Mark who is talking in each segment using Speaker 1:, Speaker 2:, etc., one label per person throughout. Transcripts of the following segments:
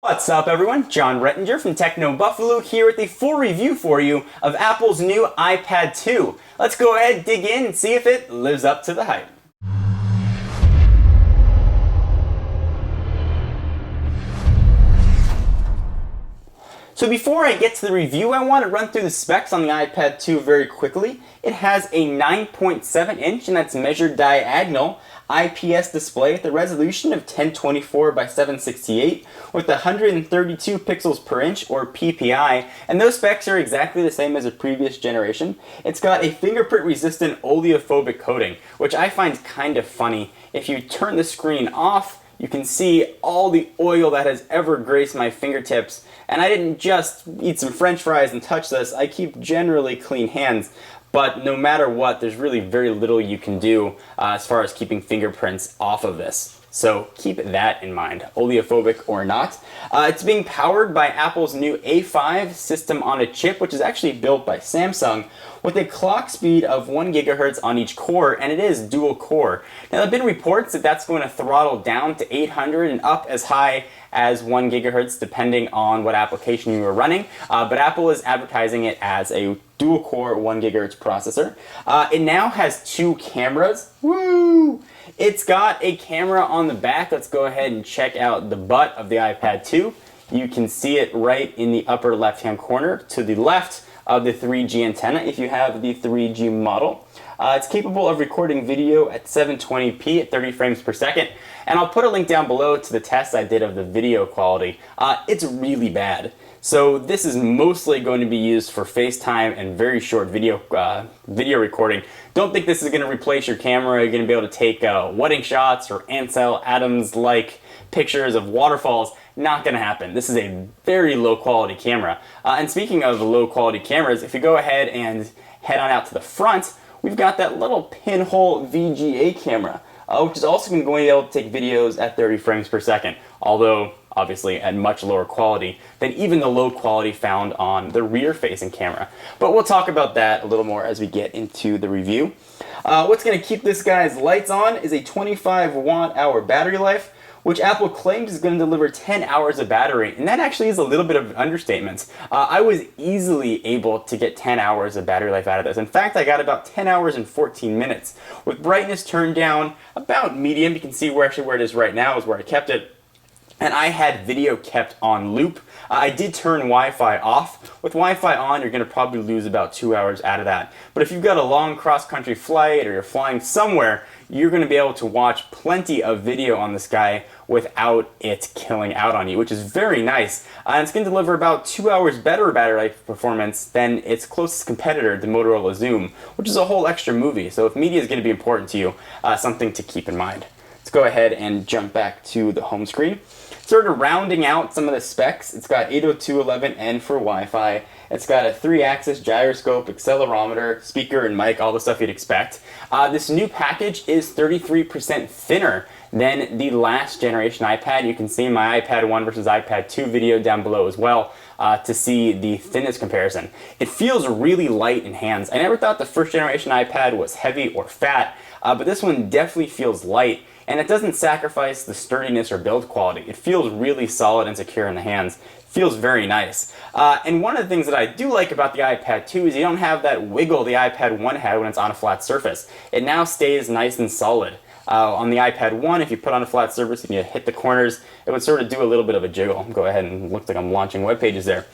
Speaker 1: What's up everyone, John Rettinger from Techno Buffalo here with a full review for you of Apple's new iPad 2. Let's go ahead, dig in, and see if it lives up to the hype. So before I get to the review, I want to run through the specs on the iPad 2 very quickly. It has a 9.7 inch, and that's measured diagonal, IPS display with a resolution of 1024 by 768 with 132 pixels per inch, or PPI, and those specs are exactly the same as the previous generation. It's got a fingerprint resistant oleophobic coating, which I find kind of funny. If you turn the screen off, you can see all the oil that has ever graced my fingertips. And I didn't just eat some french fries and touch this, I keep generally clean hands. But no matter what, there's really very little you can do as far as keeping fingerprints off of this. So keep that in mind, oleophobic or not. It's being powered by Apple's new A5 system on a chip, which is actually built by Samsung, with a clock speed of 1 gigahertz on each core, and it is dual core. Now there have been reports that that's going to throttle down to 800 and up as high as 1 gigahertz depending on what application you are running, but Apple is advertising it as a dual core 1 gigahertz processor. It now has 2 cameras. Woo! It's got a camera on the back. Let's go ahead and check out the butt of the iPad 2. You can see it right in the upper left-hand corner to the left of the 3G antenna if you have the 3G model. It's capable of recording video at 720p at 30 frames per second, and I'll put a link down below to the test I did of the video quality. It's really bad. So this is mostly going to be used for FaceTime and very short video recording. Don't think this is going to replace your camera. You're going to be able to take wedding shots or Ansel Adams-like pictures of waterfalls. Not going to happen. This is a very low quality camera. And speaking of low quality cameras, if you go ahead and head on out to the front, we've got that little pinhole VGA camera, which is also going to be able to take videos at 30 frames per second, although obviously at much lower quality than even the low quality found on the rear facing camera. But we'll talk about that a little more as we get into the review. What's going to keep this guy's lights on is a 25 watt hour battery life, which Apple claims is going to deliver 10 hours of battery, and that actually is a little bit of an understatement. I was easily able to get 10 hours of battery life out of this. In fact, I got about 10 hours and 14 minutes. With brightness turned down about medium, you can see where it is right now is where I kept it. And I had video kept on loop. I did turn Wi-Fi off. With Wi-Fi on, you're going to probably lose about 2 hours out of that. But if you've got a long cross-country flight or you're flying somewhere, you're going to be able to watch plenty of video on this guy without it killing out on you, which is very nice. And it's going to deliver about 2 hours better battery life performance than its closest competitor, the Motorola Xoom, which is a whole extra movie. So if media is going to be important to you, something to keep in mind. Let's go ahead and jump back to the home screen. Sort of rounding out some of the specs, it's got 802.11n for Wi-Fi. It's got a 3-axis gyroscope, accelerometer, speaker, and mic, all the stuff you'd expect. This new package is 33% thinner than the last generation iPad. You can see my iPad 1 versus iPad 2 video down below as well to see the thinness comparison. It feels really light in hands. I never thought the first generation iPad was heavy or fat, but this one definitely feels light. And it doesn't sacrifice the sturdiness or build quality. It feels really solid and secure in the hands. It feels very nice. And one of the things that I do like about the iPad 2 is you don't have that wiggle the iPad 1 had when it's on a flat surface. It now stays nice and solid. On the iPad 1, if you put on a flat surface and you hit the corners, it would sort of do a little bit of a jiggle. Go ahead and look like I'm launching web pages there.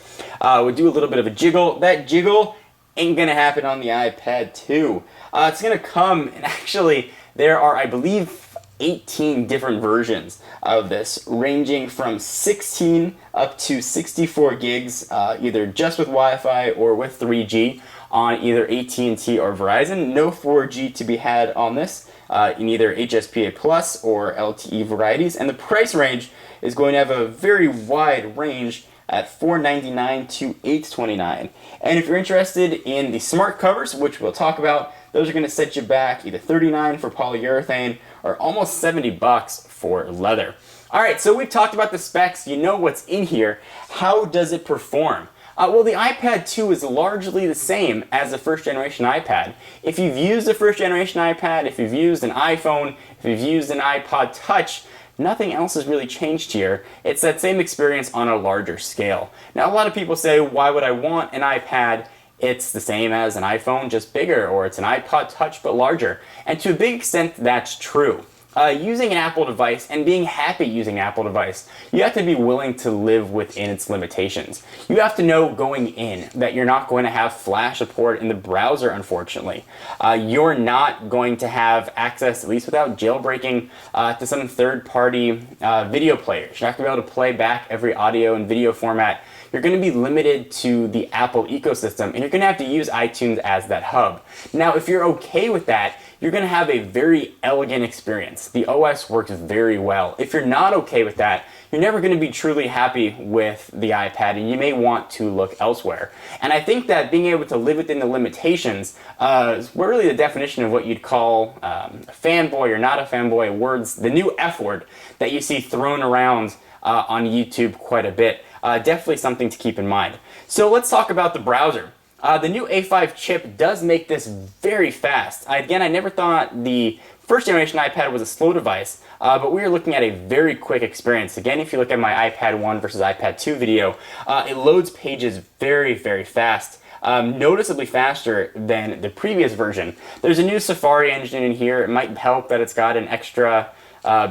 Speaker 1: It would do a little bit of a jiggle. That jiggle ain't gonna happen on the iPad 2. It's gonna come, and actually there are, I believe, 18 different versions of this, ranging from 16 up to 64 gigs, either just with Wi-Fi or with 3G on either AT&T or Verizon. No 4G to be had on this in either HSPA Plus or LTE varieties, and the price range is going to have a very wide range at $499 to $829. And if you're interested in the smart covers, which we'll talk about, those are going to set you back either $39 for polyurethane or almost $70 for leather. Alright, so we've talked about the specs, you know what's in here. How does it perform? Well, the iPad 2 is largely the same as the first generation iPad. If you've used the first generation iPad, if you've used an iPhone, if you've used an iPod Touch, Nothing else has really changed here. It's that same experience on a larger scale. Now, a lot of people say, why would I want an iPad? It's the same as an iPhone, just bigger, or it's an iPod Touch, but larger. And to a big extent, that's true. Using an Apple device and being happy using an Apple device, you have to be willing to live within its limitations. You have to know going in that you're not going to have Flash support in the browser, unfortunately. You're not going to have access, at least without jailbreaking, to some third-party video players. You're not going to be able to play back every audio and video format. You're going to be limited to the Apple ecosystem, and you're going to have to use iTunes as that hub. Now, if you're okay with that, you're going to have a very elegant experience. The OS works very well. If you're not okay with that, you're never going to be truly happy with the iPad, and you may want to look elsewhere. And I think that being able to live within the limitations is really the definition of what you'd call a fanboy or not a fanboy, words, the new F word that you see thrown around on YouTube quite a bit. Definitely something to keep in mind. So let's talk about the browser. The new A5 chip does make this very fast. Again, I never thought the first generation iPad was a slow device, but we are looking at a very quick experience. Again, if you look at my iPad 1 versus iPad 2 video, it loads pages very, very fast. Noticeably faster than the previous version. There's a new Safari engine in here. It might help that it's got an extra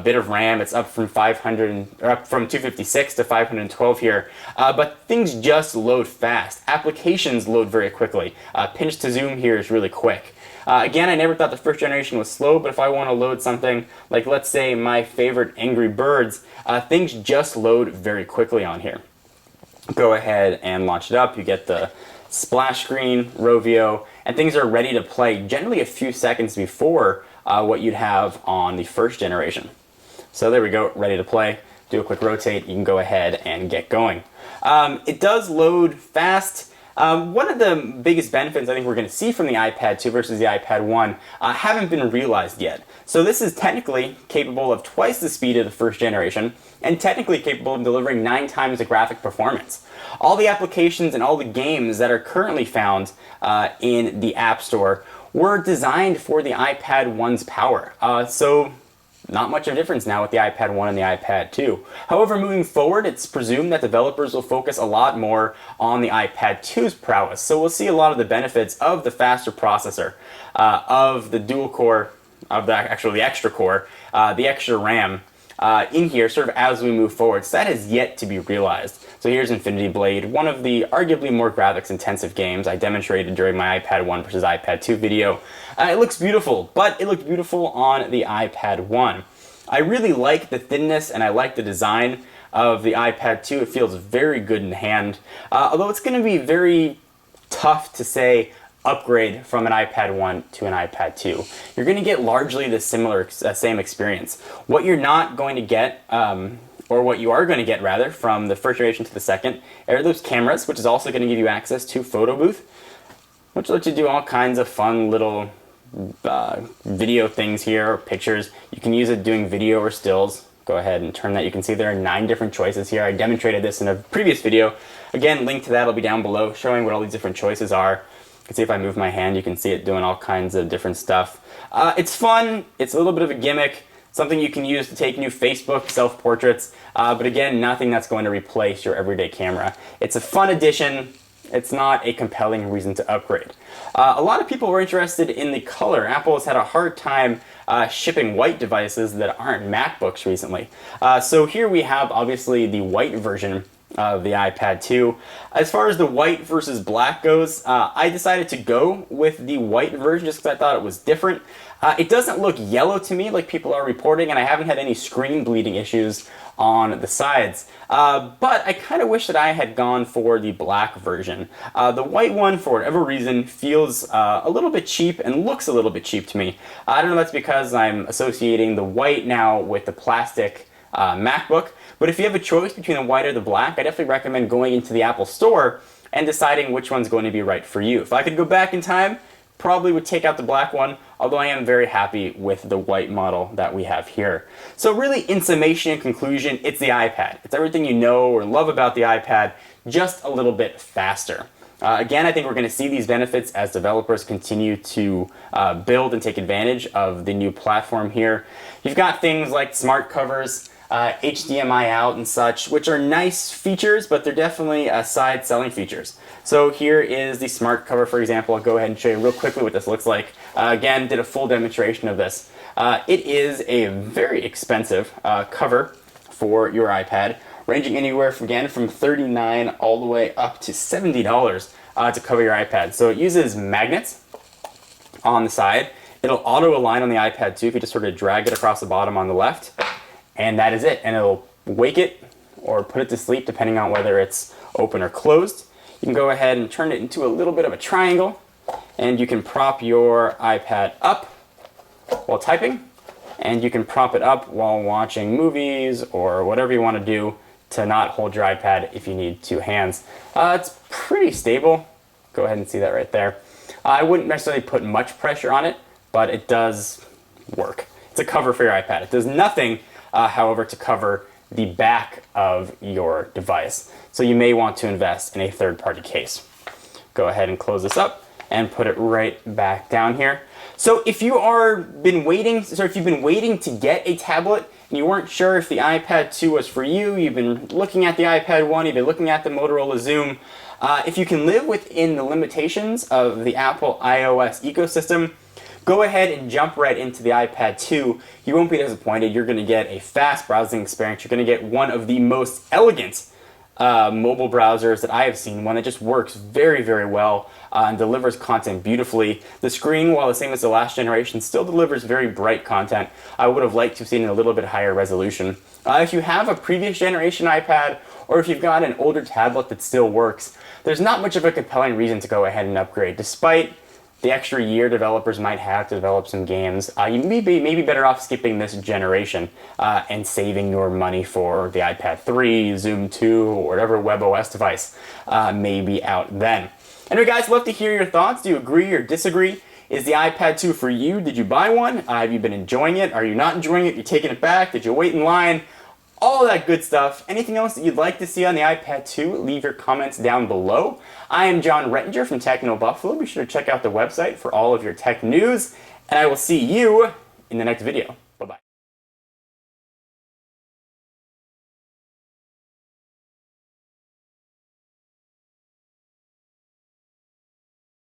Speaker 1: bit of RAM. It's up from 256 to 512 here, but things just load fast. Applications load very quickly. Pinch to zoom here is really quick. Again, I never thought the first generation was slow, but if I want to load something like, let's say, my favorite Angry Birds, things just load very quickly on here. Go ahead and launch it up. You get the splash screen, Rovio, and things are ready to play generally a few seconds before what you'd have on the first generation. So there we go, ready to play. Do a quick rotate, you can go ahead and get going. It does load fast. One of the biggest benefits I think we're going to see from the iPad 2 versus the iPad 1 haven't been realized yet. So this is technically capable of twice the speed of the first generation, and technically capable of delivering 9 times the graphic performance. All the applications and all the games that are currently found in the App Store were designed for the iPad 1's power. So not much of a difference now with the iPad 1 and the iPad 2. However, moving forward, it's presumed that developers will focus a lot more on the iPad 2's prowess. So we'll see a lot of the benefits of the faster processor, of the dual core, of the extra core, the extra RAM in here sort of as we move forward. So that is yet to be realized. So here's Infinity Blade, one of the arguably more graphics intensive games I demonstrated during my iPad 1 versus iPad 2 video. It looks beautiful, but it looked beautiful on the iPad 1. I really like the thinness and I like the design of the iPad 2. It feels very good in hand, although it's going to be very tough to say upgrade from an iPad 1 to an iPad 2. You're going to get largely the same experience. What you're not going to get, or what you are going to get rather, from the first generation to the second, are those cameras, which is also going to give you access to Photo Booth, which lets you do all kinds of fun little video things here, or pictures. You can use it doing video or stills. Go ahead and turn that. You can see there are 9 different choices here. I demonstrated this in a previous video. Again, link to that will be down below, showing what all these different choices are. You can see if I move my hand, you can see it doing all kinds of different stuff. It's fun. It's a little bit of a gimmick. Something you can use to take new Facebook self-portraits, but again, nothing that's going to replace your everyday camera. It's a fun addition. It's not a compelling reason to upgrade. A lot of people were interested in the color. Apple has had a hard time shipping white devices that aren't MacBooks recently. So here we have obviously the white version of the iPad 2. As far as the white versus black goes, I decided to go with the white version just because I thought it was different. It doesn't look yellow to me like people are reporting, and I haven't had any screen bleeding issues on the sides. But I kind of wish that I had gone for the black version. The white one, for whatever reason, feels a little bit cheap and looks a little bit cheap to me. I don't know if that's because I'm associating the white now with the plastic MacBook, but if you have a choice between the white or the black, I definitely recommend going into the Apple Store and deciding which one's going to be right for you. If I could go back in time, probably would take out the black one, although I am very happy with the white model that we have here. So really, in summation and conclusion, it's the iPad. It's everything you know or love about the iPad, just a little bit faster. Again, I think we're going to see these benefits as developers continue to build and take advantage of the new platform here. You've got things like smart covers, HDMI out and such, which are nice features, but they're definitely side selling features. So here is the smart cover, for example. I'll go ahead and show you real quickly what this looks like. Again, did a full demonstration of this. It is a very expensive cover for your iPad, ranging anywhere from, again, from $39 all the way up to $70 to cover your iPad. So it uses magnets on the side. It'll auto align on the iPad too if you just sort of drag it across the bottom on the left. And that is it. And it'll wake it or put it to sleep depending on whether it's open or closed. You can go ahead and turn it into a little bit of a triangle, and you can prop your iPad up while typing, and you can prop it up while watching movies or whatever you want to do to not hold your iPad if you need two hands. It's pretty stable. Go ahead and see that right there. I wouldn't necessarily put much pressure on it, but it does work. It's a cover for your iPad. It does nothing, however, to cover the back of your device. So you may want to invest in a third-party case. Go ahead and close this up and put it right back down here. So if you've been waiting to get a tablet and you weren't sure if the iPad 2 was for you, you've been looking at the iPad 1, you've been looking at the Motorola Zoom, if you can live within the limitations of the Apple iOS ecosystem, go ahead and jump right into the iPad 2. You won't be disappointed. You're going to get a fast browsing experience. You're going to get one of the most elegant mobile browsers that I have seen, one that just works very, very well and delivers content beautifully. The screen, while the same as the last generation, still delivers very bright content. I would have liked to have seen a little bit higher resolution. If you have a previous generation iPad, or if you've got an older tablet that still works, there's not much of a compelling reason to go ahead and upgrade. Despite the extra year developers might have to develop some games, you may be better off skipping this generation and saving your money for the iPad 3, Zoom 2, or whatever WebOS device may be out then. Anyway, guys, love to hear your thoughts. Do you agree or disagree? Is the iPad 2 for you? Did you buy one? Have you been enjoying it? Are you not enjoying it? You taking it back? Did you wait in line? All of that good stuff. Anything else that you'd like to see on the iPad 2, leave your comments down below. I am John Rettinger from Techno Buffalo. Be sure to check out the website for all of your tech news, and I will see you in the next video.